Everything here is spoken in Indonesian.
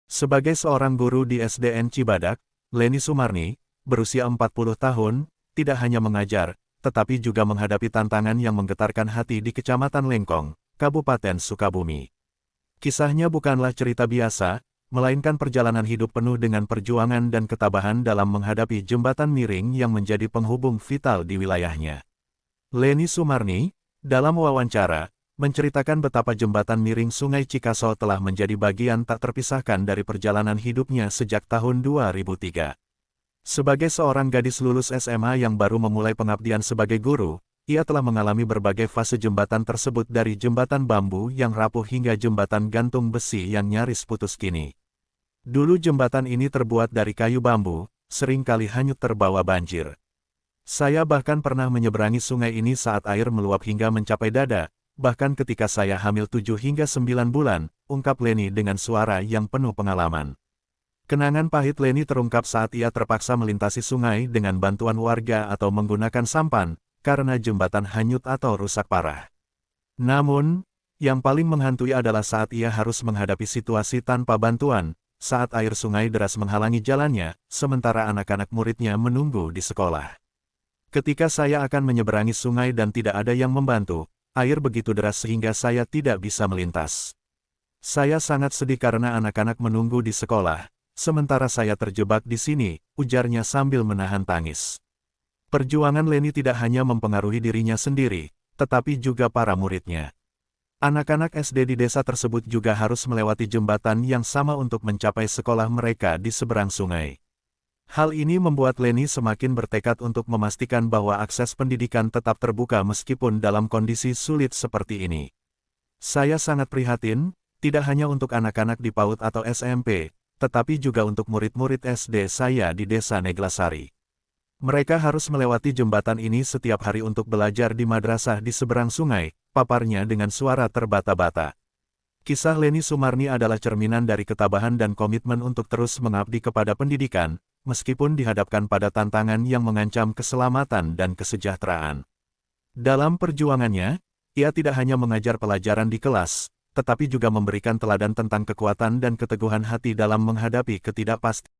Sebagai seorang guru di SDN Cibadak, Leni Sumarni, berusia 40 tahun, tidak hanya mengajar, tetapi juga menghadapi tantangan yang menggetarkan hati di Kecamatan Lengkong, Kabupaten Sukabumi. Kisahnya bukanlah cerita biasa, melainkan perjalanan hidup penuh dengan perjuangan dan ketabahan dalam menghadapi jembatan miring yang menjadi penghubung vital di wilayahnya. Leni Sumarni, dalam wawancara, menceritakan betapa jembatan miring Sungai Cikaso telah menjadi bagian tak terpisahkan dari perjalanan hidupnya sejak tahun 2003. Sebagai seorang gadis lulus SMA yang baru memulai pengabdian sebagai guru, ia telah mengalami berbagai fase jembatan tersebut dari jembatan bambu yang rapuh hingga jembatan gantung besi yang nyaris putus kini. Dulu jembatan ini terbuat dari kayu bambu, seringkali hanyut terbawa banjir. Saya bahkan pernah menyeberangi sungai ini saat air meluap hingga mencapai dada, bahkan ketika saya hamil 7 hingga 9 bulan, ungkap Leni dengan suara yang penuh pengalaman. Kenangan pahit Leni terungkap saat ia terpaksa melintasi sungai dengan bantuan warga atau menggunakan sampan, karena jembatan hanyut atau rusak parah. Namun, yang paling menghantui adalah saat ia harus menghadapi situasi tanpa bantuan, saat air sungai deras menghalangi jalannya, sementara anak-anak muridnya menunggu di sekolah. Ketika saya akan menyeberangi sungai dan tidak ada yang membantu, air begitu deras sehingga saya tidak bisa melintas. Saya sangat sedih karena anak-anak menunggu di sekolah, sementara saya terjebak di sini, ujarnya sambil menahan tangis. Perjuangan Leni tidak hanya mempengaruhi dirinya sendiri, tetapi juga para muridnya. Anak-anak SD di desa tersebut juga harus melewati jembatan yang sama untuk mencapai sekolah mereka di seberang sungai. Hal ini membuat Leni semakin bertekad untuk memastikan bahwa akses pendidikan tetap terbuka meskipun dalam kondisi sulit seperti ini. Saya sangat prihatin, tidak hanya untuk anak-anak di PAUD atau SMP, tetapi juga untuk murid-murid SD saya di Desa Neglasari. Mereka harus melewati jembatan ini setiap hari untuk belajar di madrasah di seberang sungai, paparnya dengan suara terbata-bata. Kisah Leni Sumarni adalah cerminan dari ketabahan dan komitmen untuk terus mengabdi kepada pendidikan, meskipun dihadapkan pada tantangan yang mengancam keselamatan dan kesejahteraan. Dalam perjuangannya, ia tidak hanya mengajar pelajaran di kelas, tetapi juga memberikan teladan tentang kekuatan dan keteguhan hati dalam menghadapi ketidakpastian.